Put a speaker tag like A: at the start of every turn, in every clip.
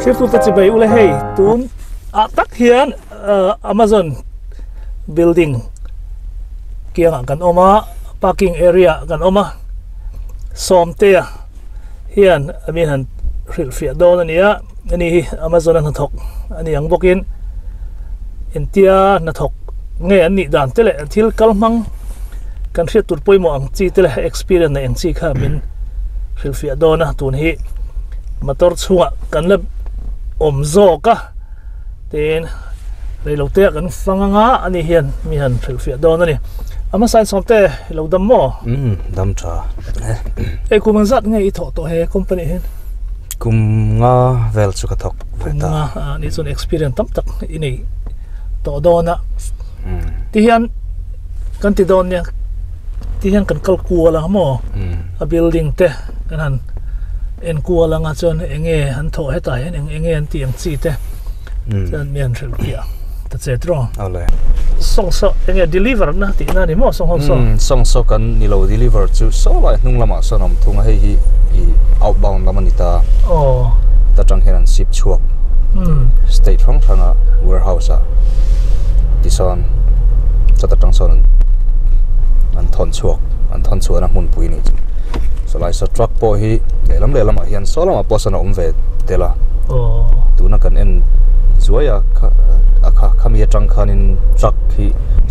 A: Shift to touch bay ule hey tun tak hian Amazon building kiang kan oma parking area kan oma Sawmtea hian amin han ril fia don ania ani Amazon Hnathawk ani ang bokin intia Hnathawk nge ani dan tele thil kalmang kan hriat tur poimo ang chi tele experience na ang chi kha min ril fia dona tun hi motor chunga kan la omzo ka ten reilote kan fanganga ani hian mi han thelfia don ani ama sign somte lo dam mo
B: dam tha
A: e kumang zat nge I tho to he company hen
B: kumnga vel chu ka thok
A: kumnga ni chun experience tam tak ini to dona ti hian kan ti don nya ti hian kan kal kuala mo a building te kan han en kuala nga chon enge han tho heta hen enge an tiang chi te chan mian thel pia ta che tro
B: ale
A: song so enge deliver na ti na ni mo song so
B: song so kan ni lo deliver chu so lai nung lama so nam thunga hei hi outbound lamanita ta tang heran ship chuak state from thana warehouse a tison ta tang son an thon chuak an thon chuana mun pui ni so lai so truck po hi lelam a hian so lama posana umve tela tuna kan en zuaya khamia tang khanin truck hi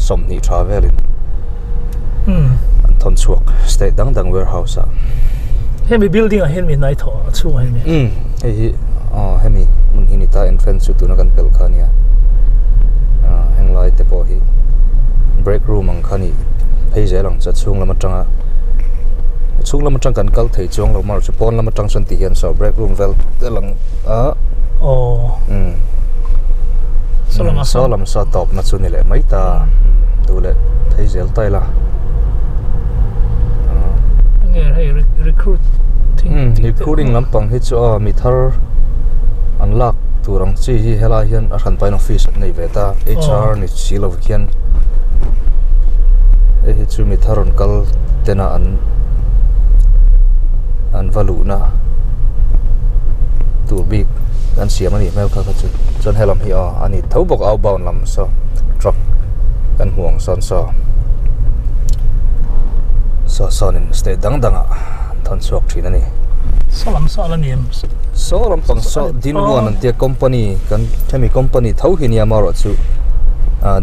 B: somni travelin an thon chuak state dang warehouse a
A: hemi building a hen mi nai tho chu hen mi
B: hi hemi mun hinita entrance chu tuna kan pel khania heng lai te po hi break room ang khani phei lang cha chung lama tanga chung lama tang kan kal thei chung lo mar chu pon lama tang san ti hian so break room vel telang so lam sa top na chu ni le mai ta dule thei zel tai la
A: nge hey
B: recruiting lampang hi chu mi thar unlock turang chi hi hela hian a khan pain office nei veta HR ni chilo khian e hi chu mi tharon kal tena an valu na tu big an siam ani mel kha chu chon helam hi ani thobok outbound lam so truck kan huang son so in stay dang thon suak thin ani
A: salam niam
B: so lam pang so din wan an te company kan themi company thau hi ni amaro chu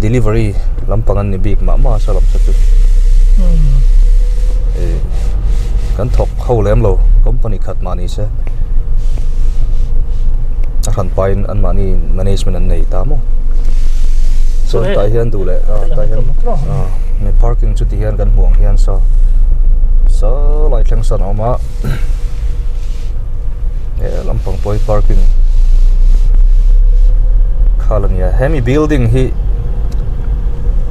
B: delivery lampang an ni big ma salam chu kan thok khâu lem lo company khat mani se khan pain an mani management an nei ta mo so tai hian du le tai hian me parking chu ti hian kan huang hian so lai thleng san oma lampang poi parking khalania hemi building hi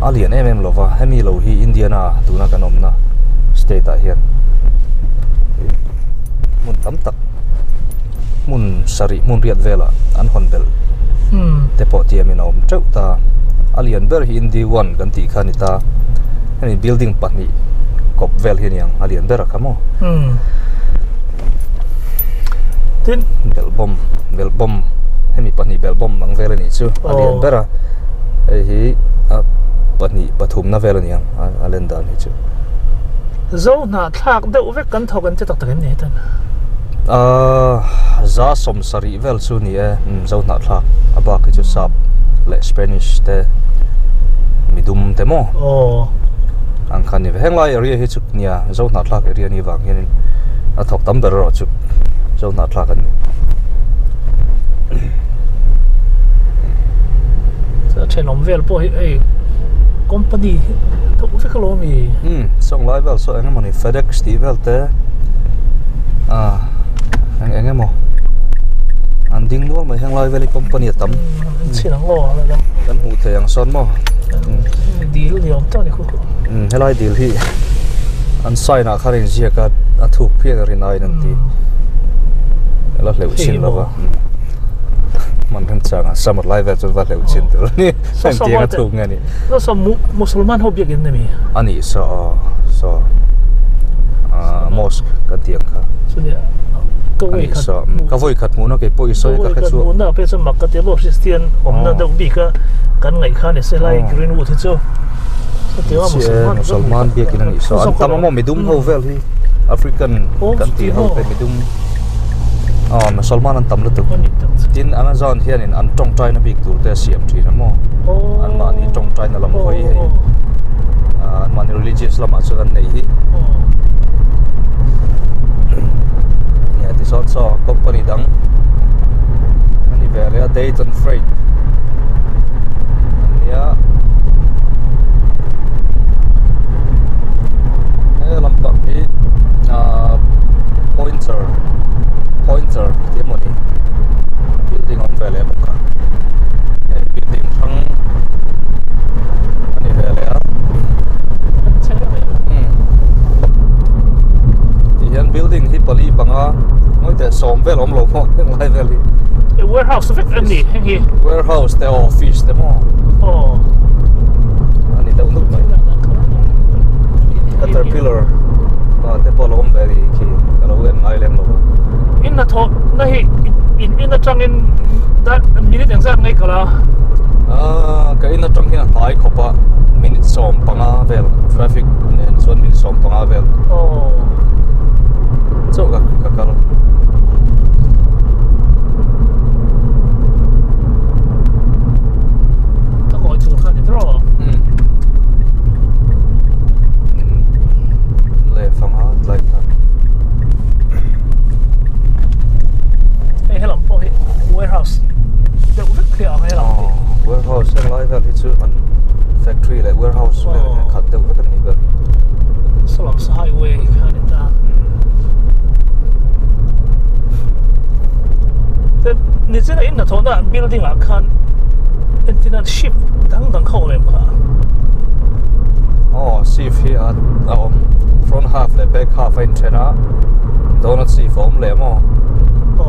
B: alien lova hemi lo hi Indiana tuna kanomna state a hian mun tam tak mun sari mun riat vela an honbel tepo tiamin om treuta alien ber hi indi one kan ti khanita ani building pani kop vel hi yang alien ber kamo
A: tin
B: belbom hemi pani belbom mang vel ni chu alien bera hi pani pathum na vel ni yang alen dan hi chu
A: zo na thak de uvek kan thokan che tak tak ni tan
B: za som sari vel chu ni zo na thak aba ki chu sap le Spanish te midum te mo ang khani heng lai area hi chu nia zo na thak area ni wang hian a thok tam ber ro chu zo na thak an
A: sa chenom vel po hi company to uvek lo mi
B: song lai vel so ang mani FedEx ti vel te anh em mo anh ding luôn mà hang lai veli company tắm
A: chỉ là lo là
B: kan hu the yang son mo
A: deal ni om to ni khu
B: helai dil hi an sai na kharin zia ka athuk phian rin ai nan ti la leu chin lawa man kan changa samar lai ve chu va leu chin tu ni sang ti ka thuk ngani
A: so so musulman ho biak in nemi
B: ani so mosque ka tiang kha
A: sunia
B: ka voi khat mu na ke poi soi ka khat chu
A: na pe chu mak ka te bo christian omna dau bi ka kan ngai kha ne se lai greenwood chu so te wa
B: musulman biak in ani so an tamamo midum ho vel hi african kan ti ho pe midum musulman an tam la tu tin amazon hian in an tong trai na bik tur te siam thi na mo an ma ni tong trai na lam hoi hei an ma ni religious lama chu an nei hi ya ti so company dang ani vele a Dayton Freight ya lam tam hi pointer ti moni building on vele boka building thang ani vele a yan building hi pali banga moi te som vel om lo mo lai veli
A: warehouse effect ani hi
B: warehouse te office te mo ani te unduk mai caterpillar te polom veli ki kalau en island lo
A: in na tho na hi in na chang in that minute exact ngai kala
B: ka in na chang hin hai khopa minute som panga vel traffic nen son minute som panga vel so ka kalo
A: ta ko chu kha ni tro
B: le fanga like
A: helam po hi warehouse the work clear helam
B: warehouse and live vel hi chu an factory like warehouse khat de ka ni vel
A: salam highway kha ni ta你真的in那头那 building 啊看 antenna ship 等扣了嘛
B: shift here front half le back half antenna donut see form le mo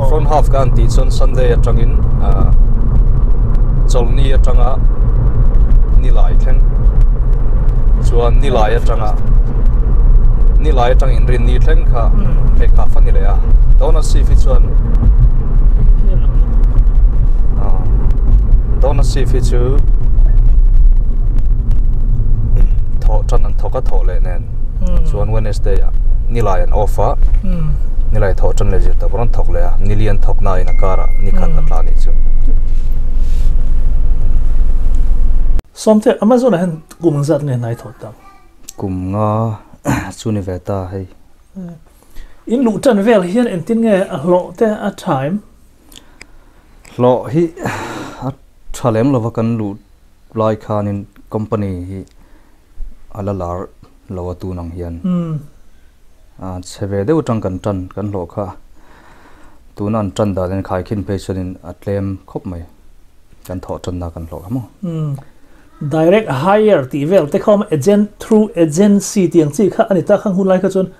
B: front half kan ti chon Sunday atangin cholni atanga ni lai theng chuan ni lai atang in rin ni theng kha back half ani le a donut see fi chuan don't see if it's you thought an thok a thole nen so on Wednesday nilai an offer nilai thought an legit ta bon thok le nilian thok na in a kara ni khan ta plani chu
A: Sawmtea Amazon han kum zat nge nai thot ta
B: kum nga chuni veta hei
A: in lu tan vel hian en tin nge a hlo te a time
B: lo hi thalem lova kan lu lai khan in company hi ala lar lawa tu nang hian cheve deu tang kan lo kha tu nan tan da den khai khin pe chunin atlem khop mai kan tho tan na kan lo mo
A: direct hire ti vel te khom agent through agency tiang chi kha ani ta khang hun lai kha chon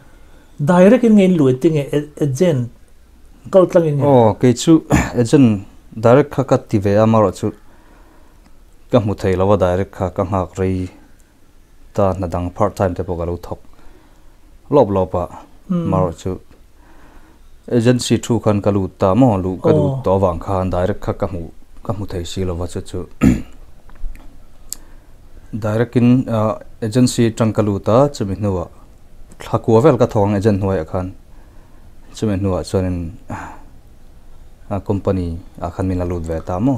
A: direct in ngein lui ting agent kal tlang in
B: ke chu agent direct kha ka ti ve amaro chu ka mu thei lawa direct kha ka ngak rei ta na dang part time te pokalo thok lopa maro chu agency through khan kalu ta mo lu ka du to wang khan direct kha ka mu thei si lawa chu direct in agency tangkalu ta chumi nuwa thakua vel ka thong agent huai khan chumi nuwa chuanin company akhan min alut ve ta mo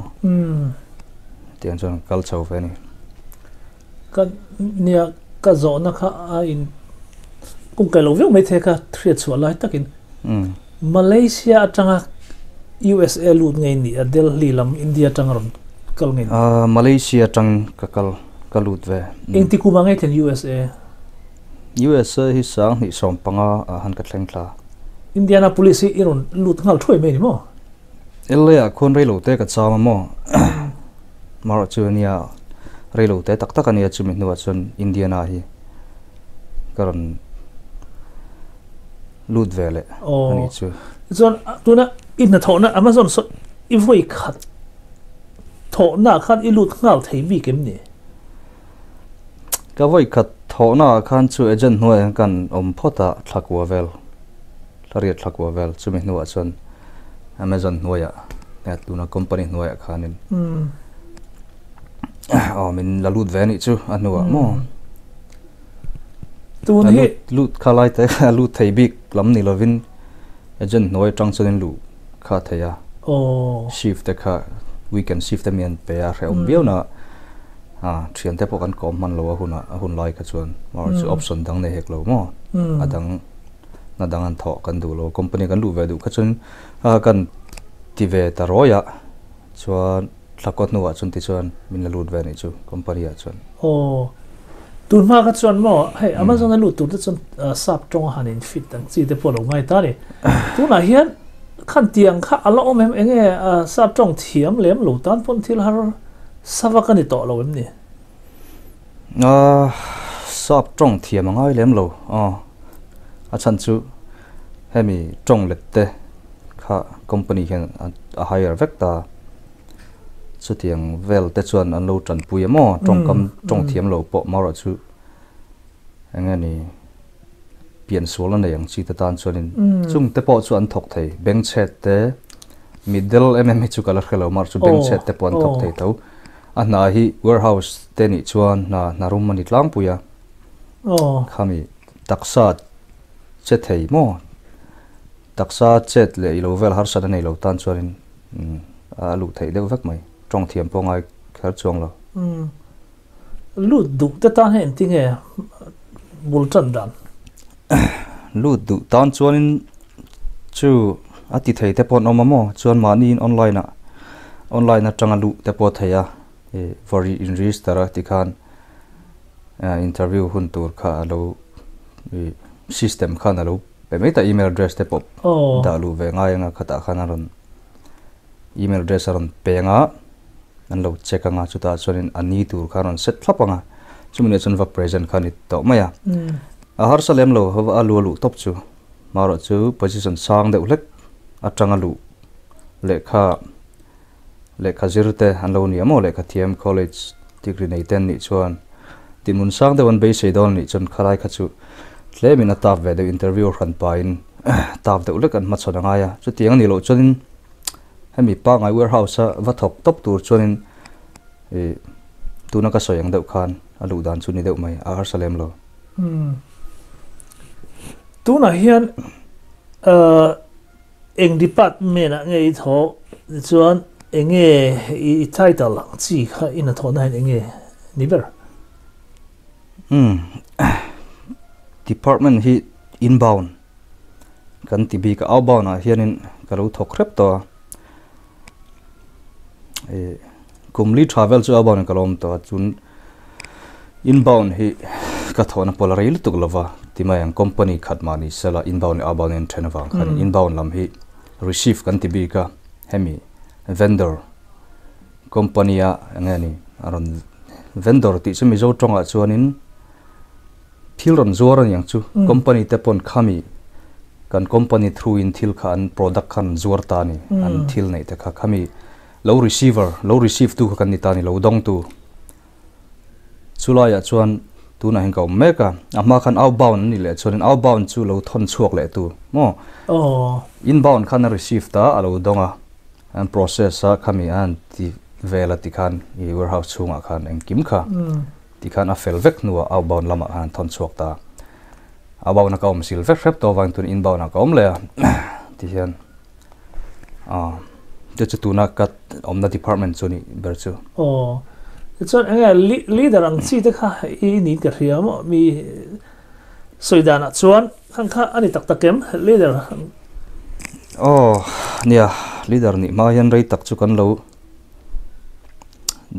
B: tian chuan kal chho ve ni
A: ka nia ka zo na kha in kung kai lo vek mai the ka thria chu lai takin Malaysia atanga USA lut ngai ni Delhi lam India tangaron kal ngai
B: Malaysia tang ka kal kalut ve
A: engti kuma ngai then USA
B: hi sang ni som panga han ka thleng thla
A: Indiana police iron lut ngal thoi me ni mo
B: elya khon rei lo te ka chama mo maro chuania rei lo te tak tak ania chumi nuwa chun Indiana hi karon lut vele ani chu
A: chon tuna in na thona Amazon so I voi khat thona khan I lut ngal thei mi kem ni
B: ka voi khat thona khan chu agent noi kan phota thlakwa vel thariat thlakwa vel chumi nuwa chon Amazon noya ya tuna company noya khanin min la lut veni chu anuwa mo
A: tun hi
B: lut khalai te lut thei bik lam ni lovin agent noi tang chonin lu kha theya shift te kha weekend shift te mian pe a re biona thian te pokan kom man lo hun lai kha chuan mar chu option dang ne hek lo mo adang na dangan tho kan du lo company kan lu ve du kha chun kan ti ve ta roya chuan thlakot nuwa chun ti chuan min la lut ve ni chu company a chuan
A: tun ma ka chuan mo hey Amazon lu tu te chun sap tong hanin fit tang chi te polo ngai ta ni tu na hian khan tiang kha alo om em enge sap tong thiam lem lo tan pon thil har sawa kan to lo em ni
B: sap tong thiam ngai lem lo a chan chu hemi tong lette kha company hian a hire vecta chu tiang vel te chuan an lo tran pui mo tong thiam lo po maro chu angani pian sol an yang chi ta tan chuanin chung te po chu an thok thei bank chat te middle chu kala khelo mar chu bank chat te pon thok thei tho a na hi warehouse te ni chuan na room mani tlang puya khami taksa che thei mo taksa chet le ilo vel har sa nei lo tan chuanin lu thei deuh vek mai trong thiam po ngai khar chuang lo
A: lu du te tan hen ting he bul chan dan
B: lu du tan chuanin chu ati thei te pon omamo chuan mani in online a tanga lu te po theya very in register ti khan interview hun tur kha lo system khan lo pe meta email address te pop da lu ve ngai nga khata khan aron email address aron pe nga an lo check nga chuta chuanin ani tur kharon set thlapanga chumine chun va present khanit to maya a har salem lo hova alu top chu maro chu position sang de ulek atanga lu lekha zirte an lo ni amo lekha TM college degree nei ten ni chuan tinmun sang de wan be sei don ni chun khalai kha chu tle min a tap ve de interview ran pa in tap de ulek an ma chona nga ya chu tiang ni lo chunin hemi pa ngai warehouse a va thok top tur chuanin tuna ka soyang deuh khan alu dan chu ni deuh mai a har salem lo
A: tuna hian eng department a ngei tho chuan enge I title chi kha in a thona enge niber
B: department hi inbound kan ti bi ka outbound a hianin ka lo thok rep to kumli travel chu outbound kalom to chun inbound hi ka thona polarai lutuk lova timayang company khatmani sela inbound outbound en thenawang khan inbound lam hi receive kan ti bi ka hemi vendor company a ngani aron vendor ti chu Mizo tonga chuanin thil ron zuaran yang chu company te pon khami kan company through in thil khan product khan zuar ta ni an thil nei te kha khami low receive tu kan ni ta ni lo dong tu chulaya chuan tu na heng ka meka ama khan outbound ni le chuan outbound chu lo thon chuak le tu mo inbound khan receive ta alo donga an process a khami an ti vela ti khan I warehouse chunga khan eng kim kha ti khan a fel vek nuwa outbound lama han thon chuak ta outbound na kaum sil vek rep to wang tun inbound na kaum le ti hian chu tu na kat omna department chu ni ber chu
A: chon enge leader ang chi te kha I ni ka riam mi soidana chuan kha ani tak takem leader
B: nia leader ni ma yan rei tak chu kan lo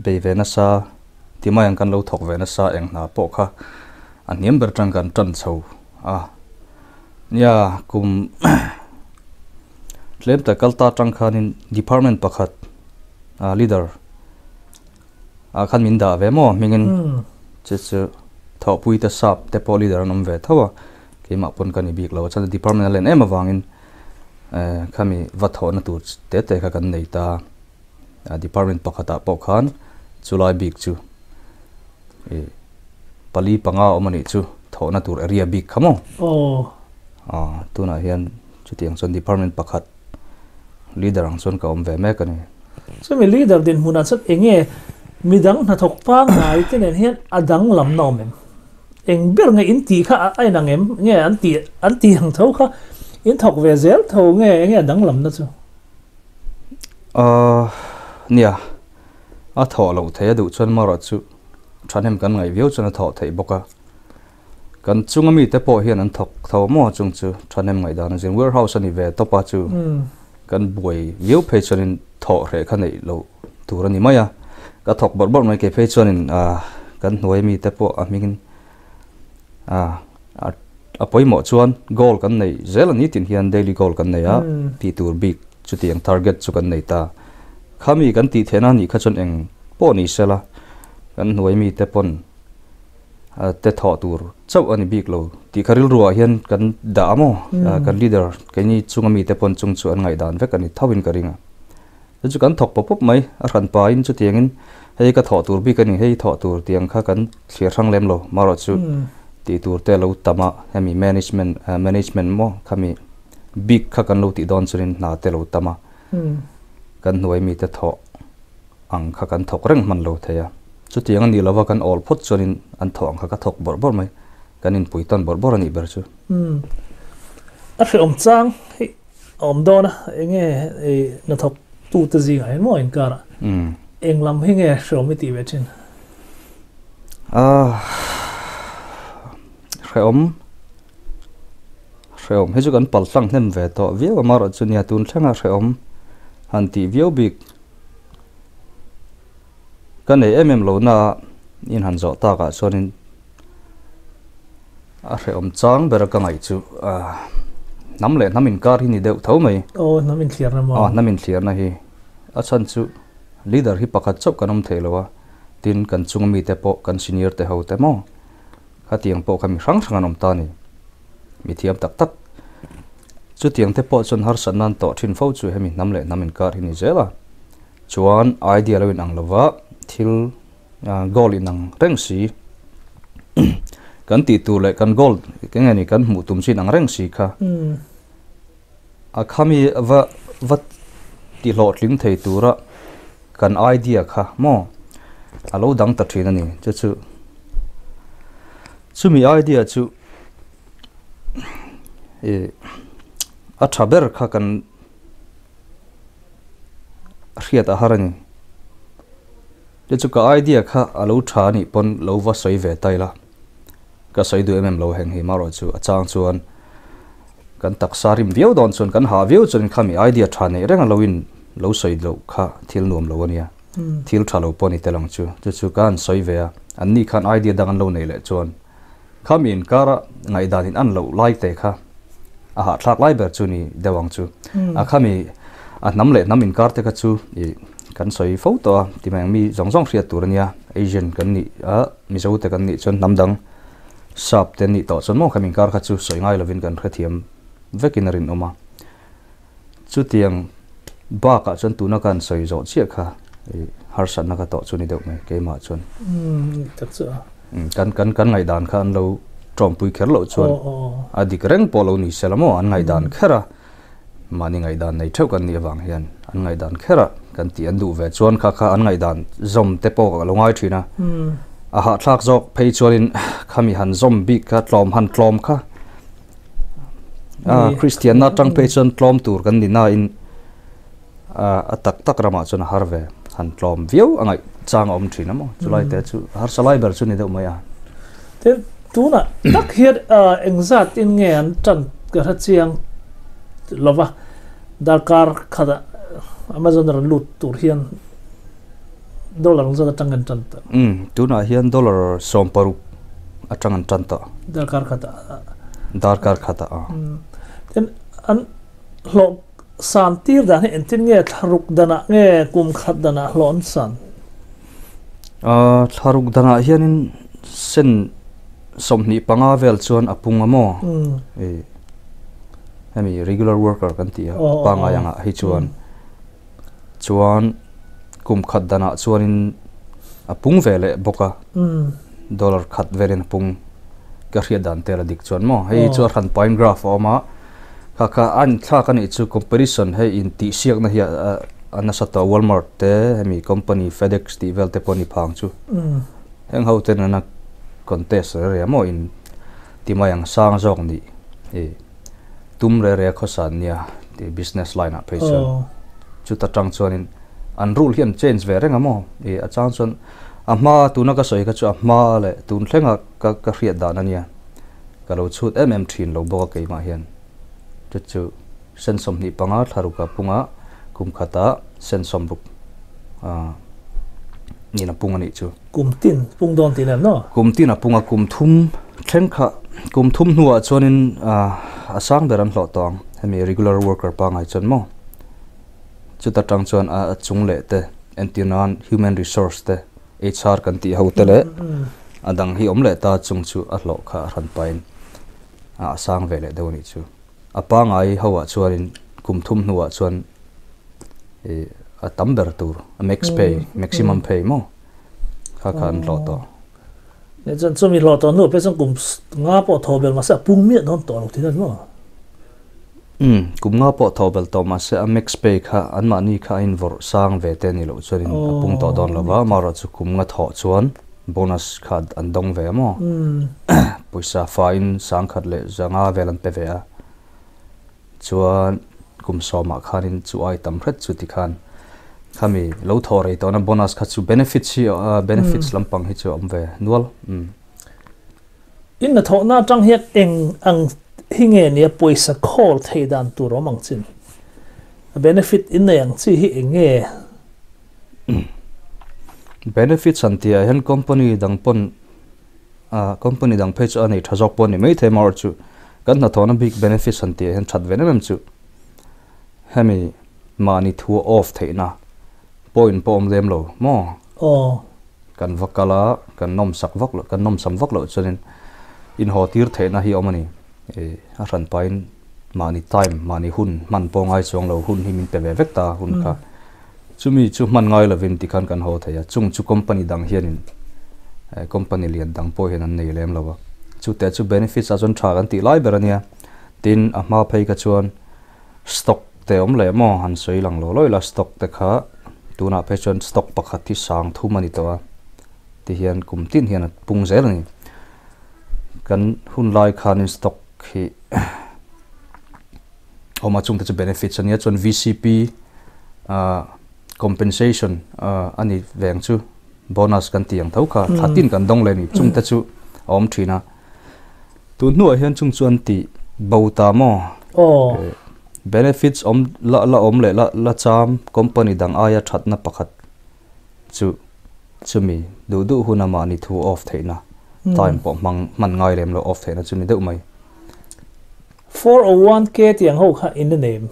B: be vena sa ti ma yang kan lo thok vena sa eng na po kha an niam ber tang kan tan chho nia kum tlem ta kalta tang khanin department pakhat leader khan min da ve mo mingin chu thọ pui ta sap te poli dar nom ve thawa ke ma pon kan bik lo chan department len em awangin khami vatho na tur te te kha kan nei ta department pakhata pokhan chulai bik chu pali panga omani chu tho na tur area bik khamo tuna hian chutiang chon department pakhat leader ang chon ka om ve me kani
A: so mi leader din huna chat enge midang Hnathawk pa ngai ten hian adang lam nom em eng ber nge in ti kha ai nang em nge an ti hang tho kha in thok ve zel tho nge adang lam na chu
B: nia a tho lo the du chon mara chu thanem kan ngai view chon tho thei boka kan chungami te po hian an thok tho mo chung chu thanem ngai dan jin warehouse ani ve topa chu kan buai view phe chonin tho re kha nei lo turani maya ka thok bor bor mai ke phe chonin kan noi mi te po amingin a poimo chuan goal kan nei zel ani tin hian daily goal kan nei a pi tur big chutiang target chu kan nei ta khami kan ti thena ni kha chon eng po ni sela kan noi mi te pon te tho tur chau ani big lo ti kharil ruwa hian kan da mo kan leader ke ni chungami te pon chung chu an ngai dan ve kan ni thawin karinga chu kan thok pop mai a ran pa in chu tiangin hei ka tho tur bi kan hei tho tur tiang kha kan thlir thang lem lo maro chu ti tur te lo tama hemi management mo khami big kha kan lo ti don churin na te lo tama kan noi mi te tho ang kha kan thok reng man lo theya chu tiang ani lova kan all phot chunin an thong kha ka thok bor bor mai kan in puiton bor bor ani ber chu
A: a fe om chang om dona enge Hnathawk tu te zi ngai mo in kara englam hinge shromi ti vechin
B: reom heju kan pal tlang nem ve to view amar chunia tun thlanga reom han ti view big kan ei lo na in han zo ta ka chonin a reom chang ber ka ngai chu namle namin kar hi ni deuh tho mai
A: namin clear na mo
B: namin clear na hi a chan chu leader hi pakhat chop kanom theilowa tin kan chungmi te po kan senior te ho te mo khatiang po khami rang anom ta ni mi thiam tak tak chu tiang te po chon har sanan to thin fo chu hemi namle namin kar hi ni zela chuan idea lo in ang lova thil goal in ang reng si kan ti tu le kan goal ke ngani kan mu tum chin ang reng si kha a khami va ti lot lim thei tura kan idea kha mo alo dang ta thin ani chu mi idea chu a thaber kha kan riat a harani chu ka idea kha alo tha ni pon lo va soi ve taila ka soi du lo heng hi maro chu achang chuan kan taksarim view don chun kan ha view chun khami idea tha nei renga loin lo soi lo kha thil nuam lo ania thil tha lo poni telang chu kan soi ve an ni khan idea dang lo nei le chuan khamin kara ngai danin an lo lai te kha a ha thlak lai ber chu ni dewang chu a khami a namle namin kar te kha chu kan soi photo ti mang mi zong riat turania asian kan ni a mizo te kan ni chon namdang sap te ni to chon mo khamin kar kha chu soi ngai lovin kan khathiam vekinarin oma chu tiang ba ka chon tu na kan soi zo chia kha har san na ka to chu ni deuh mai ke ma chon
A: tak chu
B: kan ngai dan kha an lo trom pui kher lo chuan adik reng polo ni selamo an ngai dan khera mani ngai dan nei thau kan ni awang hian an ngai dan khera kan ti an du ve chuan kha an ngai dan zom te po ka longai thina a ha thlak jok phei chuanin khami han zom bik kha tlom kha christian na tang pe chon tlom tur kan ni na in a tak rama chon harve han tlom view angai chang om thina mo chulai te chu har salai ber chu ni deuh mai a
A: te tuna tak hiat engzat in nge an tan ka tha chiang lova darkar khada amazon ran lut tur hian dollar ngza tangan tan ta
B: tuna hian dollar som paru atangan tan ta darkar khata
A: ten an hlo san tir da ne entin nge tharuk dana nge kum khat dana hlon san
B: tharuk dana hian in sen somni panga vel chuan apung amo hemi regular worker kan ti panga yanga hi chuan kum khat dana chuanin apung vele boka dollar khat velin apung ka hria dan tela dik chuan mo hei chu khan point graph oma kha an thla kan chu comparison hei in ti siak na hi anasata Walmart te hemi company FedEx ti vel te poni phang chu heng ho ten na contest re mo in timayang sang jok ni tum re khosan nia ti business line up person chu ta tang chuanin an rule hian change ve renga mo a chang chon ama tuna ka soi ka chu ama le tun thlenga ka hriat dan ania ka lo chut thin lo bo ka ma hian chu sen som ni panga tharu ka punga kum khata sen som buk ni na punga ni chu
A: kum tin pung don tin no
B: kum tin a punga kum thum thengkha kum thum nuwa chuanin asang beran hlo tong hemi regular worker pa ngai chon mo chu ta tang chuan a chung le te antinan human resource te HR kan ti ho te le adang hi om le ta chung chu a hlo kha ran pain asang ve le do ni chu apa ngai hawa chuanin kum thum nuwa chuan a tamber tur max pay maximum pay mo kha khan hlo to
A: ne chan chumi lo to no pe sang kum nga po thobel ma sa pung mi non to lo tin no
B: kum nga po thobel to ma se a max pay kha anma ni kha in vor sang ve te ni lo chuanin apung to don lova mara chu kum nga tho chuan bonus khad an dong ve mo puisa fine sang khat le zanga velan pe ve a chuan kum soma khanin chu ai tam hret chu ti khan khami lo thore to na bonus kha chu benefits lampang hi chu om ve nual
A: in na tho na tang hiat eng ang hinge ne poisa khol thei dan tu ro mang chin benefit in na yang chi hi enge
B: benefits antia hen company dang pon company dang page ani thajok pon ni mai the mar chu kan na thona big benefits antia hen that venam chu hemi mani thu off theina point pom dem lo mo kan vakala kan nom sak vak lo kan nom sam vak lo chunin in hotir theina hi omani a ran pain mani time mani hun man pongai chong lo hun hi min pe ve vekta hun kha chumi chu man ngai lovin ti khan kan ho thaya chung chu company dang hianin company lian dang po hian an nei lem lo chu te chu benefits a chon tha kan ti lai berania tin a ma phei ka chuan stock te om le mo han soi lang lo loi la stock te kha tuna pechon stock pakhat thi sang thu mani to ti hian kum tin hian pung zel ni kan hun lai khan in stock hi oma chung te benefits ania chon VCP compensation ani veng chu bonus kan tiang thau kha thatin kan dong le ni chung te chu om thina tu nu hian chung chuan ti bauta mo benefits om la om le la cham company dang aya thatna pakhat chu chumi du huna ma ni thu off theina time po man ngai lem lo off theina chumi deu mai
A: 401k tiang ho kha in the name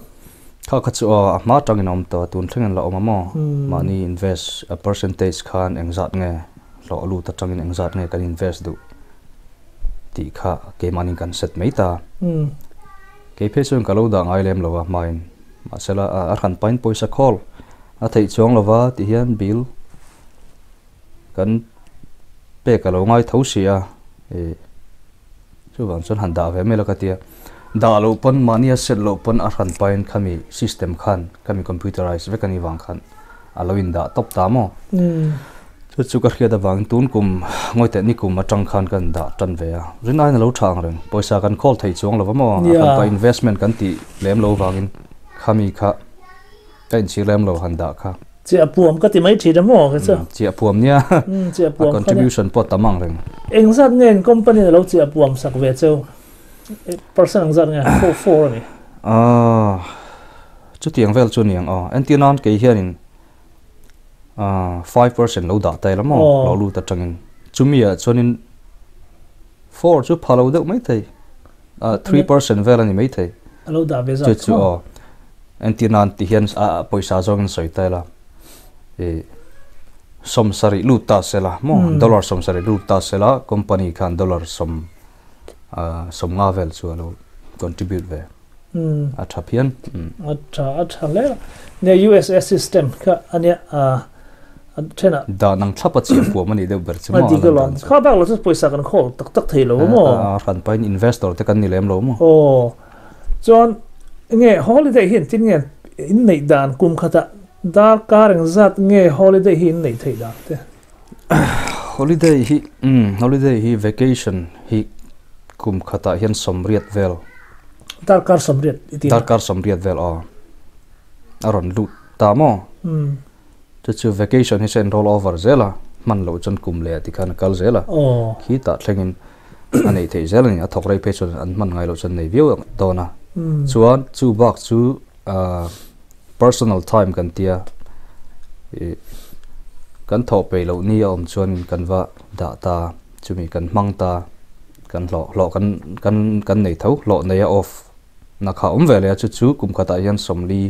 B: kha chu ma tangin om to tun thlengan la oma mo mani invest a percentage khan engzat nge lo lu ta tangin engzat nge kan invest du ti kha ke mani kan set meita ke phesung kalo da ngai lem lova main masala a khan pain poisa khol a thei chong lova ti hian bill kan pe kalo ngai thosia chu wang chon han da ve mela ka tia da lo pon mania set lo pon a khan pain khami system khan kami computerized ve kani wang khan aloin da top ta mo chu ka khia da wang tun kum ngoi te ni kum atang khan kan da tan ve a rinai na lo thang reng poisa kan khol thei chong lova mo kan pa investment kan ti lem lo wangin khami kha kan chi lem lo han da kha
A: chi apuam ka ti mai thi da mo ka cha
B: chi apuam nia
A: chi apuam
B: contribution pot tamang reng
A: engzat ngen company lo chi apuam sak ve cheu person engzat nge 44 ni
B: chu tiang vel chu niang antinan ke hianin 5% lo da tai lamo lo lu ta tangin chumia chonin 4 chu phalo de mai thei 3% vel ani mai thei
A: lo da be za
B: chu antinan ti hian poisa jong soi tai la somsari luta sela mo dollar somsari luta sela company khan dollar som ngavel chu alo contribute ve athapian
A: atha le ne USS system ka ania thena
B: da nang thapa chi pu mani de ber chu
A: ma digalon kha ba lo chu poisa kan khol tak tak thei lo mo
B: ran pain investor te kan ni lem lo mo
A: chon nge holiday hin tin nge in nei dan kum khata dar kareng zat nge holiday hin nei thei da te
B: holiday hi vacation hi kum khata hian somriat vel
A: dar kar somriat vel aron lu ta mo chu vacation hi sen roll over zela man lo chon kum le ti khan kal zela khi ta thlengin anei thei zela ni athok rei pe chon an man ngai lo chon nei view dona chuan chu box chu personal time kan tia kan tho pe lo ni om chuan kan va da ta chumi kan mang ta kan lo kan nei tho lo nei off na kha ve le chu kum kata yan somli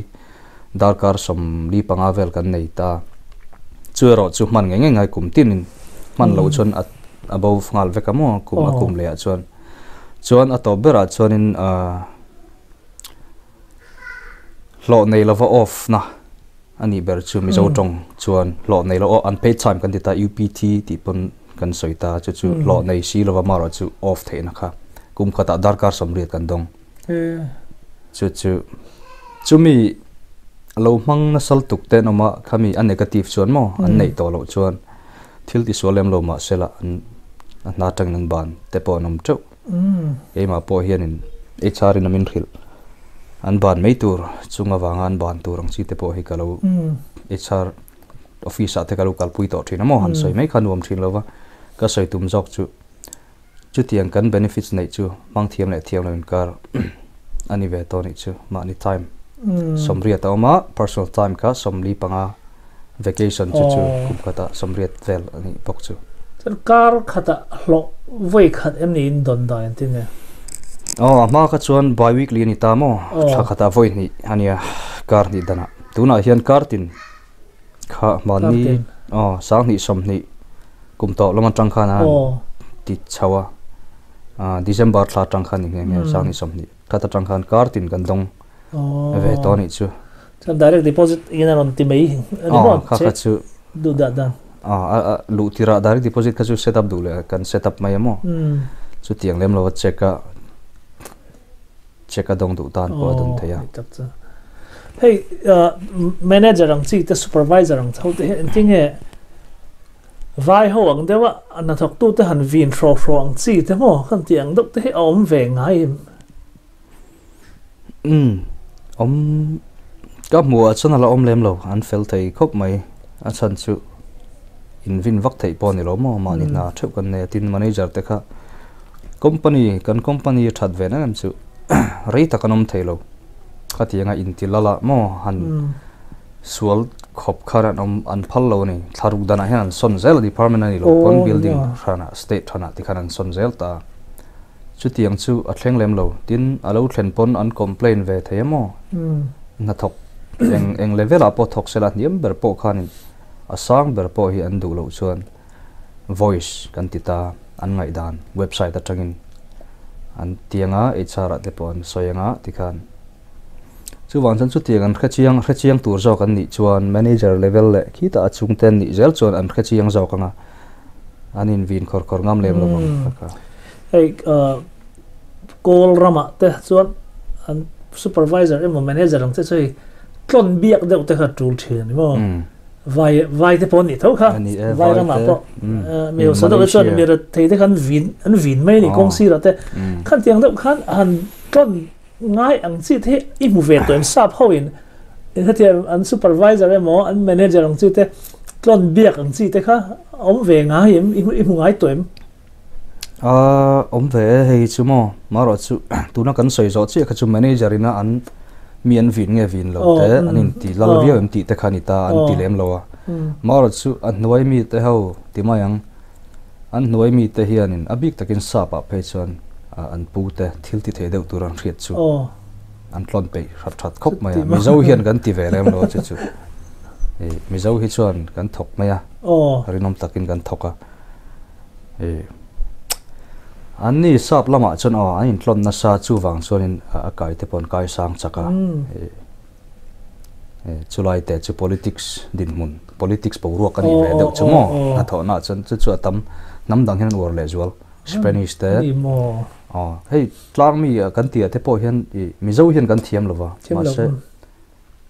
A: darkar somli panga vel kan nei ta chuero chu man ngai kum tin man lo chon above ngal ve kamo kum le chuan atobera chuan in lo nei lova off na ani ber chu Mizo tong chuan lo nei lo unpaid time kan dita UPT ti pon kan soita chu lo nei si lova maro chu off the na kha kum khata darkar somriat kan dong chu mi lo mang na sal tuk te no ma khami an negative chuan mo an nei to lo chuan thil ti solem lo ma sela an na tang nang ban te po nom chau e ma po hian in HR in amin khil an ban mei tur chunga wanga an ban tur ang chi te po hi kalo HR office ate kalo kalpui to thina mo han soi mei khanuam thin lova ka soi tum jok chu tiang kan benefits nei chu mang thiam le thiam lo in kar ani ve to ni chu ma ni time somriat awma personal time ka somli panga vacation chu kum kata somriat vel ani pok chu chan kar khata hlo voi khat em ni in don da en tin ne
B: ma ka chuan bi weekly ni ta mo khata voi ni ania kar ni dana tuna hian kar tin kha mani sang ni som ni kum to loma tang khana ti chawa December thla tang khan ni nge sang ni som ni khata tang khan kar tin kan dong ve to ni chu
A: chan direct deposit in on ti mei ani mo
B: kha chu
A: du da dan
B: lu tira direct deposit ka chu set up du le kan set up mai mo chu tiang lem lo check dong du tan po don thaya
A: hey manager ang chi te supervisor ang chau te ting he vai ho ang dewa Hnathawk tu te han vin fro ang chi te mo kan tiang dok te om ve ngai
B: ka mua chana la om lem lo an fel thei khop mai a chan chu in vin vak thei pon ni lo mo ma ni na thep kan ne tin manager te kha company that ve na am chu rei ta kanom thei lo khatianga in tilala mo han sual khop khara an phal lo ni tharuk dana han son zel department ani lo kon building thana state thana ti khanan son zel ta chu tiang chu a thleng lem lo tin alo thlen pon an complain ve themo Hnathawk eng level a po thok sela niam ber po khan asang ber po hi an du lo chuan voice kan tita an ngai dan website atangin an tianga HR ate pon soyanga tikhan chu wan chan chu tiang an khachiang tur zo kan ni chuan manager level le khita achung ten ni zel chuan an khachiang zo kanga anin vin khor ngam lem lo ka
A: hey call rama te chuan an supervisor emo manager ang te choi klon biak deuh te kha tul thien mo vai te pon ni tho kha vai rama po me so do chuan me thei te kan vin mai ni kong si ra te khan tiang deuh khan an klon ngai ang chi the I mu ve to em sap ho in khatia an supervisor emo an manager ang chi te klon biak ang chi te kha om ve ngai I mu ngai to em
B: om ve hei chu mo maro chu tuna kan soi zo chi kha chu manager ina an mian vin nge vin lo te anin ti lal vio em ti te khanita an ti lem lo maro chu an noi mi te ho ti mayang an noi mi te hianin abik takin sapa pe chuan an pu te thil ti the deuh turan riat chu an tlon pe that khop mai Mizo hian kan ti ve lem lo chu Mizo hi chuan kan thok maya rinom takin kan thoka anni sap lama chon ain tlon na sa chuwang chuanin a kai te pon kai sang chaka chulai te chu politics din mun politics po ruak ani ve deuh chumo na tho na chon chu atam nam dang hian war le zual Spanish te hei tlang mi kan tia te po hian Mizo hian kan thiam lova ma se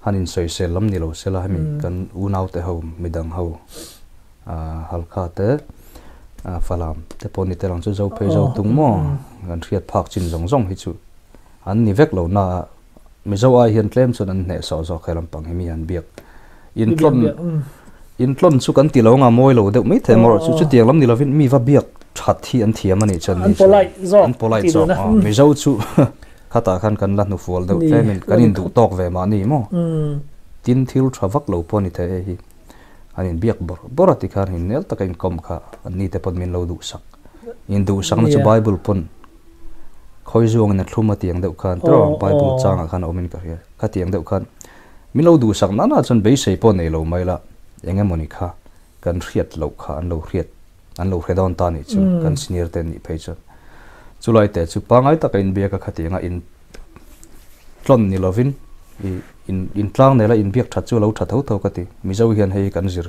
B: hanin soi sel lam ni lo sela hemi kan unau te ho midang ho halkha te falam te poni te lang chu zo pe zo tung mo kan riat phak chin zong zong hi chu an ni vek lo na Mizo ai hian tlem chun an ne so zo khelam pang hemi an biak in tlon chu kan ti lo nga moi lo de mi the mor chu tiang lam ni lovin mi va biak that hi an thiam ani chan ni an polite zo Mizo chu khata khan kan la nu fol de femin kan in du tok ve ma ni mo tin thil thavak lo poni the hi anin biak bor ati khan hin nel takin kom kha ani te pon min lo du sak in du sak na chu bible pon khoi zuang na thluma tiang deuh khan tro bible changa khan omin ka ria kha tiang deuh khan min lo du sak na na chon be sei pon nei lo mai la enge moni kha kan riat lo kha an lo redon ta ni chu kan senior ten ni page chulai te chu pangai takin biak ka khatinga in tlon ni lovin in tlang nela in biak that chu lo that tho ka ti Mizo hian hei kan zir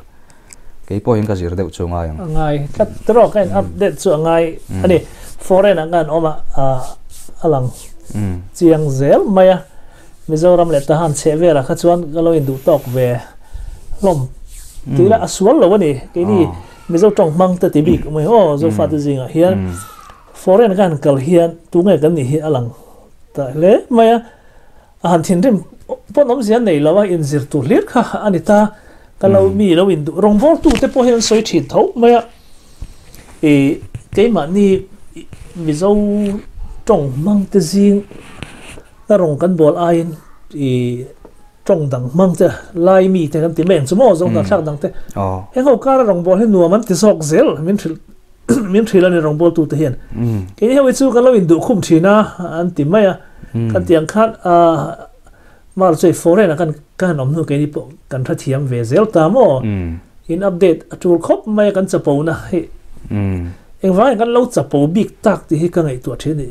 B: ke po hin ka zir deuh chu ngai
A: ka tro kan update chu ngai ani foreign angan oma alang chiang zel maya Mizoram le tahan chevera kha chuan galo in du tok ve lom tila aswal lo ani ke ni Mizo tong mang ta ti bik mai zo fa te zinga hian foreign kan kal hian tu ngai kan ni hi alang ta le maya han thin rim ponom sian nei lawa in zir tu lir kha anita kalau mi lo in rong bol tu te po hian soi thi tho maya ke ma ni Mizo tong mang te zing ta rong kan bol ain tong dang mang te lai mi te kan ti meng chumo zo ka thak dang te he ho kar rong bol he nuam an ti sok zel min thil ani rong bol tu te hian ke ni he chu kalau in du khum thina an ti maya kan tiang khat mal chei foreign kan om nu ke ni po kan tha thiam ve zel ta mo in update atul khop mai kan chapo na he eng vai kan lo chapo big tak ti hi ka ngai tu the ni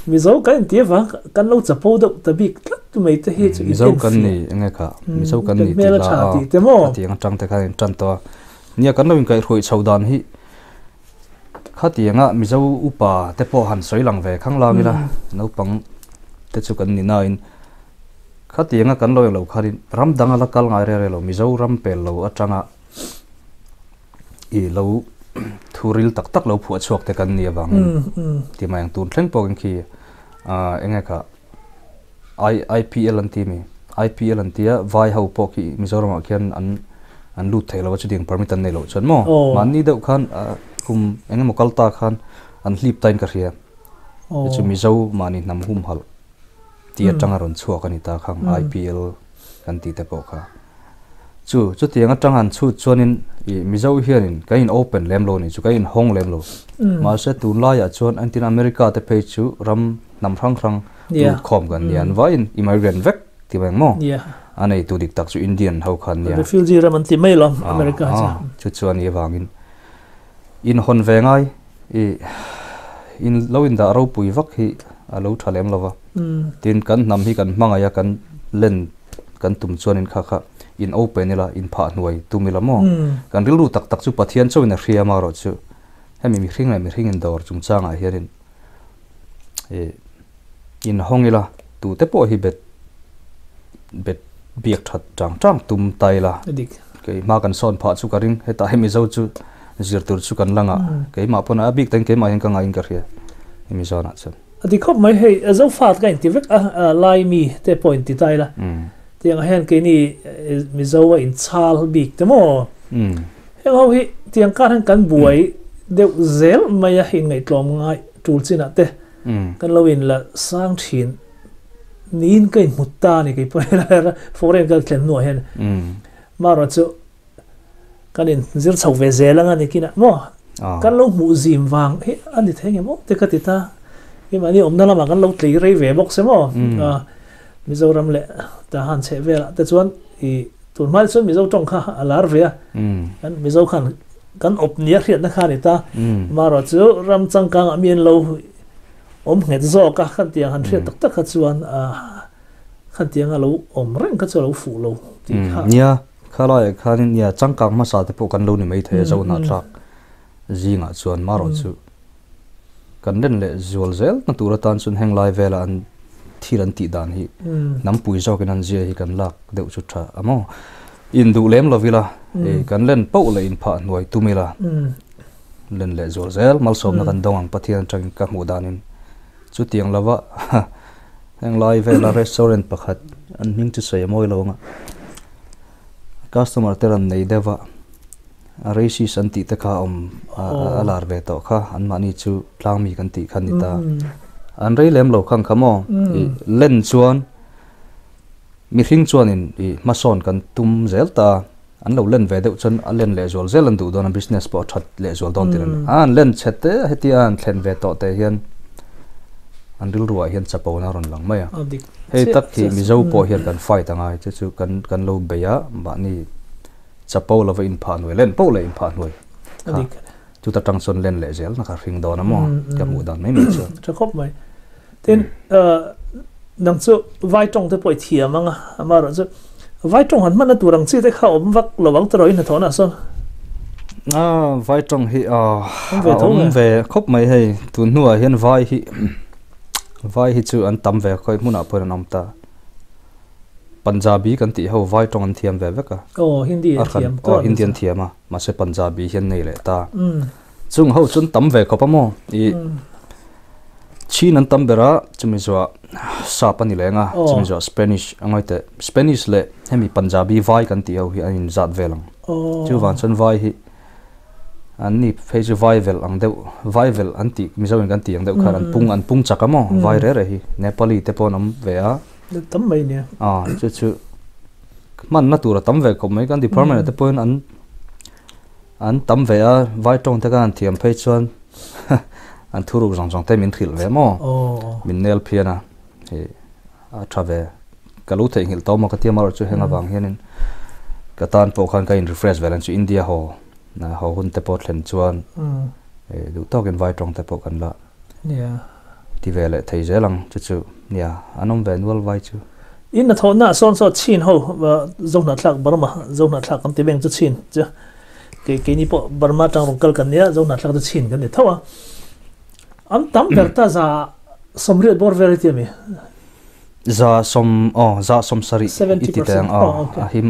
A: Mizo kan ti va kan lo chapo do ta big tlat tu mai te he chu
B: Mizo kan ni enga kha Mizo kan ni ti la
A: te mo
B: tiang tang te kha tran to nia kan lo in kai roi chaudan hi khatianga Mizo upa te po han soi lang ve khang la mi la no pang te chu kan ni na in khatianga kan lo lo kharin ram danga la kal ngai re lo Mizo ram pel lo atanga lo thuril tak tak lo phu chuak te kan ni awang ti mayang tun thleng po kan khi enga kha IPL an ti mi IPL an tia vai ho po ki Mizoram khian an lut thelo chu ding permit an nei lo chon mo man ni deuh khan kum enga mokal ta khan an hlip tain ka ria chu Mizo mani nam hum hal ti atanga ron chuak ani ta khang IPL kan ti te po kha chu tiang atang han chu chuanin Mizo hianin kain open lem lo ni chu kain hong lem lo ma se tu la ya chuan antin America te pe chu ram nam rang tu khom gan nian vain immigrant vek ti bang mo anei tu dik tak chu Indian ho khan nia
A: refugee ram an ti mai lo America
B: chu chuan ye wangin in hon ve ngai in lo in da ro pui vak hi alo thalem lova tin kan nam hi kan mangaya kan len kan tum chuanin kha in open ila in pha hnuai tumila mo kan rilru tak tak chu pathian chawin a hria ma ro chu hemi mi hring in dor chung changa hiarin in hongila tu te po hi bet biak that tang tum taila ke ma kan son pha chu karing heta hemi zo chu zirtur chu kan langa ke ma pona bik tan ke ma hin ka nga in ka hria hemi zona chu
A: adi khop mai hei azo fat ka in ti vek lai mi te point ti taila tiang hen ke ni Mizo in chal big te mo he ho hi tiang ka han kan buai deuh zel maya hin ngai tlom ngai tul china te kan lo in la sang thin nin kai mutta ni kai po foreign gal tlen no hen ma ro chu kan in zir chau ve zel anga ni kina mo kan lo mu zim wang he ani thenge mo te ka ti ta ke mani omna lama kan lo tlei rei ve box se mo Mizoram le ta han che vela te chuan tuần mai xuân Mizo trong kha alar về anh Mizo khan kan op nia hiện na kha ni ta mà rồi chú ram chang kang amien lâu nghe zo ka khan tiang han riat tak tak kha chuan khan tiang a lo reng kha chu lo fu lo ti kha
B: nia kha lai khan nia chang kang ma sa te po kan lo ni mai the zo na trak zinga chuan ma ro chu kan den le zual zel na tura tan chun heng lai vela an thiran ti dan hi nam pui zo kan an je hi kan lak deu chu tha amo in du lem lovila e kan len po le in pha noi tumila len le zual zel mal som na kan dong ang pathian tang ka mu danin chu tiang lawa heng lai vela restaurant pakhat an hing chu sei moi lo nga customer teran nei deva reisi santi te kha alar ve to kha an mani chu tlang mi kan ti khan ni ta an rei lem lo khang khamo len chuan mi hring chuan in ma son kan tum zel ta an lo len ve deuh chun a len le zol zel an du don business po that le zol don tin an len chete heti an thlen ve to te hian an ril ruwa hian chapo na ron lang maya hei tak ki Mizo po hian kan fight angai chu kan lo beya ba ni chapo lova in pha noi len po le in pha noi chu ta tang son len le zel na kha hring don amo ka mu dan mai mi chu
A: cha khop mai tin nang chu vai tong te poi thiam anga ama ro chu vai tong han man turang chi te kha om vak lowang troi na thona son
B: vai tong hi om ve khop mai hei tu nuwa hian vai hi chu an tam ve khoi muna pon nam ta Punjabi kan ti ho vai tong an thiam ve veka
A: Hindi an thiam
B: Indian thiama ma se Punjabi hian nei le ta chung ho chun tam ve khopamo I chin an tam bera chumi zo sa pani lenga chumi zo Spanish angai te Spanish le hemi Punjabi vai kan ti ho hi an zat velang chu wan chun vai hi an ni phase vai vel ang deu vai vel an ti Mizo kan ti ang deu khan an pung chakamo vai re hi Nepali te ponam ve a
A: tấm mày nè
B: chu man na tura tam ve ko mai kan di permanent te point an tam ve a vai tong te kan thiam phei chuan an thuru jong te min thil ve mo min nel phiana he a thave kalu the hil to ma ka ti mar chu henga wang hianin ka tan po khan ka in refresh balance chu India ho na ho hun te po thlen chuan du to gen vai tong te po kan la ti ve le thei zelang chu anom ve nual vai chu
A: in na thona son so chin ho zong na thlak barma zong na thlak am ti beng chu chin cha ke ni po barma tang rong kal kan nia zong na thlak chu chin kan ni thawa am tam berta za somri bor verity mi
B: za som sari iti tang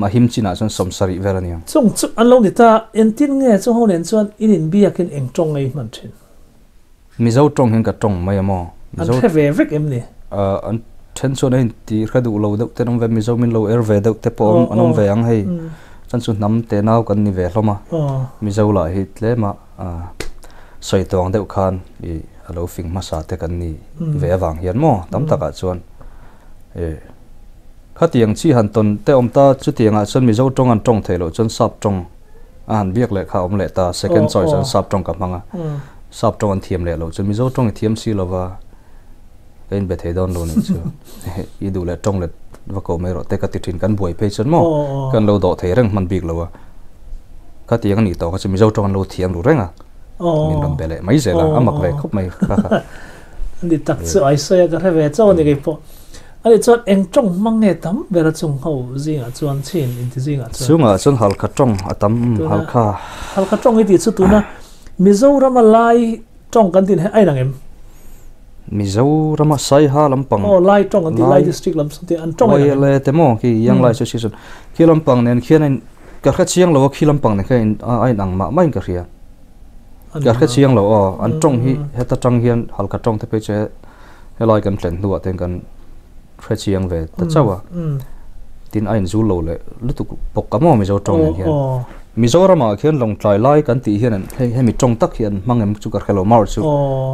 B: ahim china chon som sari veraniam
A: chung chu an lo ni ta en tin nge chu ho len chuan in biakin eng tong ei man thin
B: Mizo tong hen ka tong mai mo
A: an theve vek em ni
B: an tension hin ti khadu lo deuh te nom ve Mizo min lo er ve deuh te po anom ve ang hei chan chu nam te naw kan ni ve hloma Mizo la hi tle ma soi tong deuh khan I alo fing ma sa te kan ni ve awang hian mo tam taka chuan khatiang chi han ton te om ta chu tianga chon Mizo tong an tong thelo chon sap tong an biak le kha om le ta second choice an sap tong ka manga sap tong an thiam le lo chon Mizo tong thiam si lova kain be thei don lo ni chu I du le tong le va ko me ro te ka ti thin kan buai pe chon mo kan lo do thei reng man bik lo wa ka tiang ni to ka chu Mizo tong lo thiam lu renga min ram bele mai zela amak ve khop mai kha
A: ni tak chu ai soya ka re ve chaw ni ge po ani chon eng tong mang nge tam bera chung ho zinga chuan chin in ti zinga
B: chunga chon hal kha tong atam hal
A: kha tong I ti chu tu na Mizo rama lai tong kan tin ai rang em
B: Mizo rama sai ha lampang
A: lai tong an ti lai district lam somte an tong
B: ai le te mo ki yang lai season ki lampang nen khian ka kha chiang lo ki lampang ne kha ai nang ma mai ka ria ka kha chiang lo an tong hi heta tang hian hal ka tong te pe che helai kan tlen nuwa ten kan kha chiang ve ta chawa tin ain zu lo le lutu pok ka mo Mizo tong ne hian Mizoram a khian long tlai lai kan ti hian he mi tong tak hian mangem chu ka khelo mar chu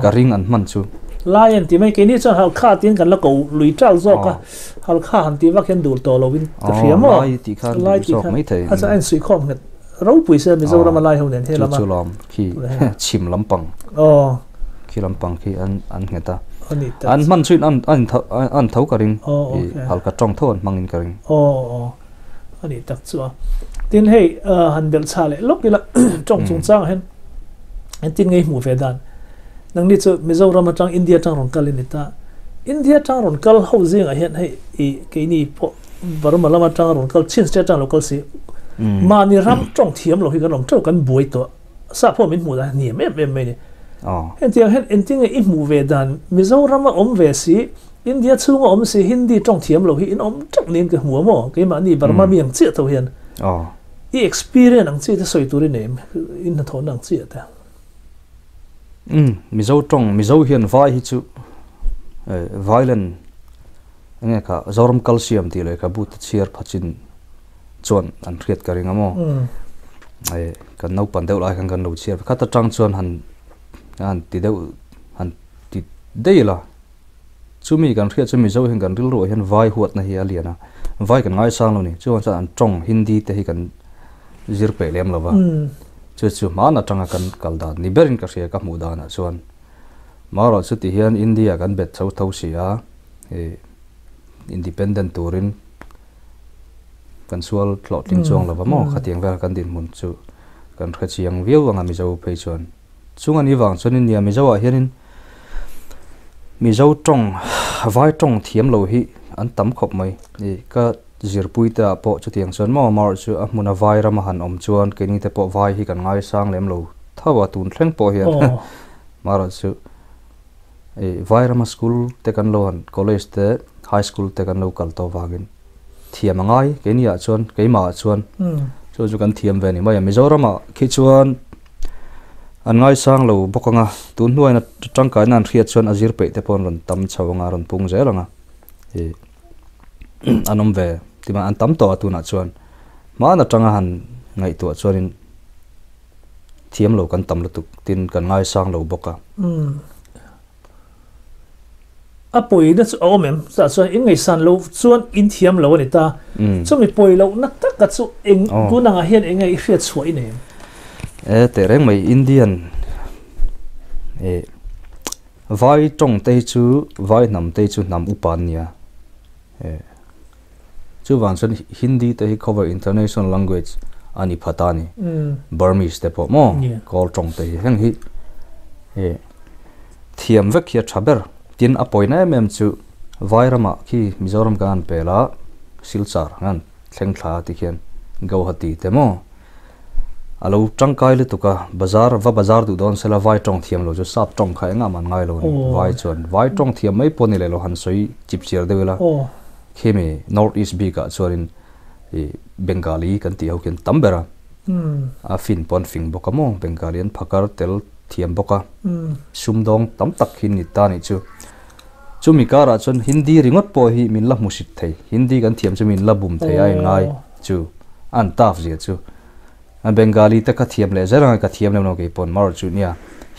B: ka ring an man chu
A: lion ti mai ke ni chon hal kha tin kan la ko lui trao zo ka hal kha han ti wa khen dul to lo win ta fiam mo
B: lai ti khan zo mai thei
A: a cha an sui khom ngat ro pui se Mizoram lai ho nen the lama
B: chu lam khi chim lampang khi lampang khi an ngeta an man chuin an thau ka ring hal ka tong thon mangin ka ring
A: anh ấy tắc chua tin hey han bel cha le lok ila trong chung chang hen anh tin ngay mu ve dan nang ni chu Mizoram atang India tang ron kal ni ta India tang ron kal ho jing a hen hey I ke ni po Burma lama tang ron kal chin state tang local si ma ni ram trong thiam lo hi kan rom chau kan buai to sa pho min mu da ni em ni hen tiang hen en ting I mu ve dan Mizoram om ve si India chung om si Hindi trong thiam lo hi in om chak nin ke mu mo ke ma ni Burma miang chi to hian I experience ang chi te soi tu ri nem in na thon ang chi ta
B: Mizo hian vai hi chu violent nghe ka zoram calcium ti le ka but chiar phachin chon an riat ka ringa mo ai kan nau pan deu lai kan lo chiar kha ta tang chon han ti deu han ti deila chumi kan riat chumi zo hin kan ril ro hian vai huat na hi aliana vai kan ngai sang lo ni chuan cha an tong Hindi te hi kan zir pe lem lova chu ma na tanga kan kalda ni berin ka ria ka mu da na chuan maro chu ti hian India kan bet thau thau sia independent turin kan sual clothing chong lova mo khatiang ver kan din mun chu kan khachiang viau anga Mizo pe chuan chunga ni wang chuan India Mizo a hianin Mizo tong vai tong thiam lo hi an tam khop mai ka zirpui ta po chu tiang chuan mo mar chu a muna vai ram han om chuan ke ni te po vai hi kan ngai sang lem lo thawa tun thleng po hian mar chu vai ram school te kan lo han college te high school te kan lo kal to wagin thiam ngai ke ni a chuan ke ma chuan chu kan thiam ve ni mai Mizoram a khi chuan an ngai sang lo bokanga tun nuai na tangkai nan riat chuan azir pe te pon ron tam chawanga ron pung zelanga anom ve tima an tam to tu na chuan ma na tanga han ngai to chuanin thiam lo kan tam lutuk tin kan ngai sang lo boka
A: a poi na chu omem sa chuan in ngai san lo chuan in thiam lo ni ta chumi poi lo na tak ka chu eng tu na hian engai riat chuai ne
B: te reng mai Indian vai tong te chu vai nam te chu nam upan nia chu wang chuan Hindi te hi cover international language ani phatani Burmese te po mo kol tong te heng hi thiam vek hi thaber tin apoina mem chu vairama khi Mizoram kan pela silchar ngan thleng thla ti khian gauhati te mo alo tangkai le tuka bazar du don sela vai tong thiam lo chu sap tong khai nga man ngai lo ni vai chuan vai tong thiam mai poni le lo han soi chip chiar dewela kheme north east bi ka chuarin Bengali kan ti hokin tambera a fin pon fing bokamo Bengalian phakar tel thiam boka sumdong tam tak hin ni ta ni chu mi kara chun Hindi ringot po hi min la musit thei Hindi kan thiam chu min la bum thei ai ngai chu an taf zia chu a Bengali ta ka thiam le zara ka thiam le no ke pon mar chu nia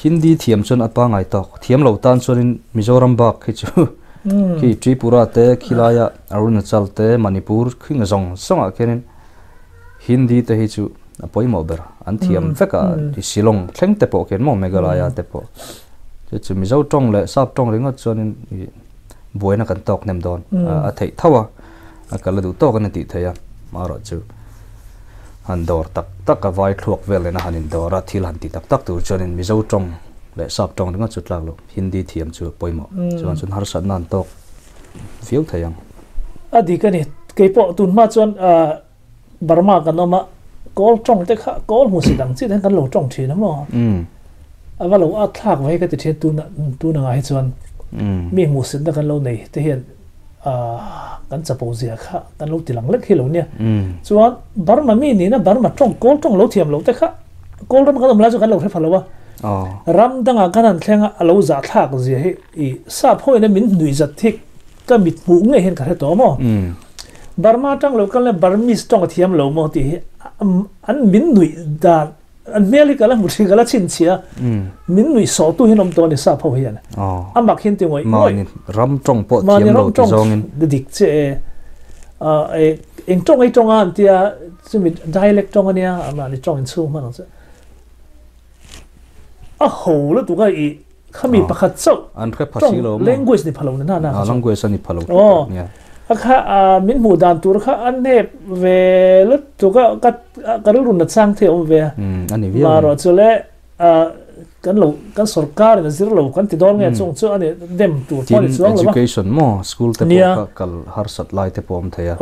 B: Hindi thiam chun apa ngai to thiam lo tan chuan Mizoram bak khi chu ki Tripura te Khilaya Arunachal te Manipur khing zong songa kenin Hindi te hi chu apoi mo ber an thiam veka ti Shillong thleng te po ken mo Meghalaya te po chu Mizo tong le sap tong ringa chuanin boina kan tok nem don a thei thawa a kala du to kan ti theya maro chu han dor tak ka vai thluk vel na hanin dora thil han ti tak tur chuanin Mizo tong le sap tong ringa chu tlak lo Hindi thiam chu poimo chuan chun har san nan tok fiu thayang
A: adi kani ke po tun ma chuan Burma kan oma kol tong te kha kol mu sidang chi den kan lo tong thi na mo ava lo a thak vai ka ti the tu na ngai chuan mi mu sin da kan lo nei te hian kan chapo zia kha kan lo tilang lek hi lo nia chuan Burma mi ni na Burma kol tong lo thiam lo te kha kol ram kan omla chu kan lo thre phalo wa ram danga kanan thlenga alo za thak zia hi I sa phoi na min nui zat thik ka mit mu nge hen ka he to mo Burma tang lo kan le Burmese tong thiam lo mo ti an min nui da an meli kala mu thing kala chin chia min nui so tu hinom to ni sa pho hian amak hin ti ngoi
B: ram tong po thiam lo ti zongin
A: de dik che eng tong ai tong an tia chumi dialect tong ania ama ni tong in chu ma no che a ho lo tu ga I khami pakhat chau
B: an khe phasi lo
A: language ni phalo na
B: language ani phalo
A: akha min mu dan tur kha an ne ve lut tu ka karun na chang the om ve
B: ani vi
A: ma ro chule kan sarkar na zir lo kan ti dol nge chung chu ani dem tur pon chuang lo
B: education mo school te po kal har sat lai te pom thaya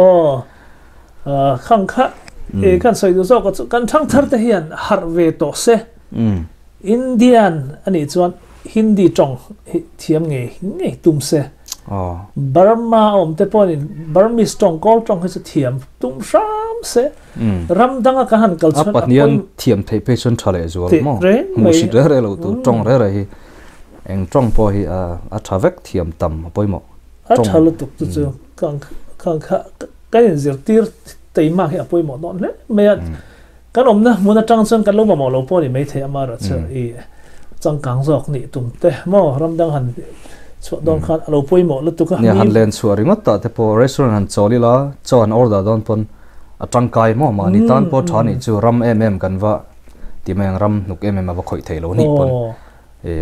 A: khang kha e kan soi du zo kan thang thar te hian har ve to se Indian ani chuan Hindi chong thiam nge tum se Burma om te pon in Burmese chong kol chong he thiam tum ram se ram danga ka han kal chuan
B: apat nian thiam thei pe chon thale zo mo mu si re lo tu chong re hi eng chong po hi a thavek thiam tam poimo
A: a thalo tuk tu chu kang kha kan zir tir tei ma hi poimo non le me kan om na mun atang chon kan lo ma mo lo po ni me the ama ra chu i chang kang zok ni tum te mo ram dang han chu don khan lo poimo lu tu ka
B: ni han len chu ri ta te po restaurant han choli la chon order don pon atang kai mo ma ni tan po thani chu ram kan wa ti meng ram nuk ma ba khoi thei lo ni pon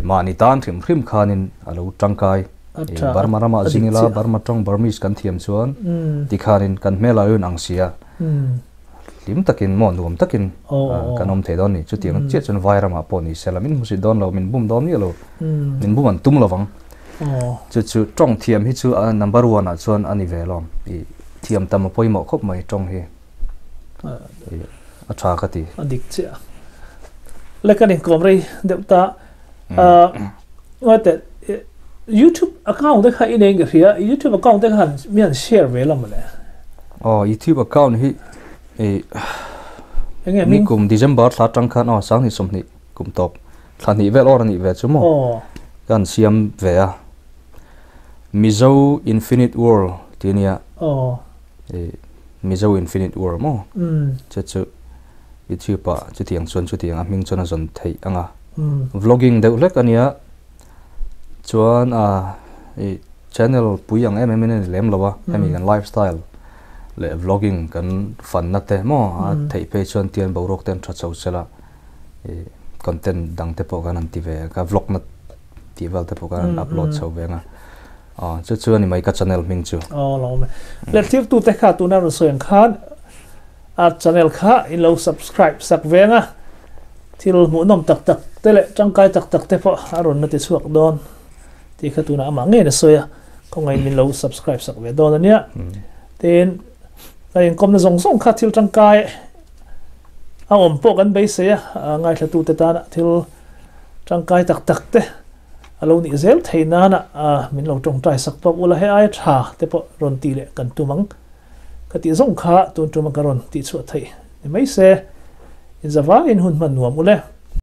B: ma ni tan thim khanin alo tang kai Burma rama zingila Burma tong Burmese kan thiam chuan ti khanin kan mela yun angsia lim takin mo nuam takin kanom the don ni chu tiang che chun vai rama po ni selamin musi don lo min bum don ni lo min bum an tum lawang chu tong thiam hi chu number 1 a chuan ani velom i thiam tam poimo khop mai tong hi a tha ka ti
A: adik che lekanin komrei deuta ngote YouTube account de kha in eng ria YouTube account de han mian share velam le
B: YouTube account hi ni kum December thla tang khan sang ni som ni kum top thla ni vel or ni ve chumo kan siam ve a Mizo Infinite World tinia Mizo Infinite World mo chu YouTube pa chu tiang chon chu tiang aming chona zon thei anga vlogging de lek ania chuan channel puyang lem lawa kan lifestyle le vlogging kan fan na te mo thei pe chuan tian borok ten tha chau chela content dang te po kan an ti ve ka vlog na ti vel te po kan upload chau ve nga chu chu ni mai ka channel ming chu
A: lo me le tir tu te kha tu na ro soeng khan channel kha in lo subscribe sak ve nga thil mu nom tak te le changkai tak te po aron na ti chuak don ti kha tu na ma nge na soya ko ngai min lo subscribe sak ve don ania ten ai kom na zong kha thil changkai om po kan be se ngai thla tu te ta na thil changkai tak te alo ni zel theina na min lo tong trai sak pok ula he ai tha te po ron ti le kan tumang ka ti zong kha tun tumang ka ron ti chu thei ni mai se in zawa in hun man nuam ule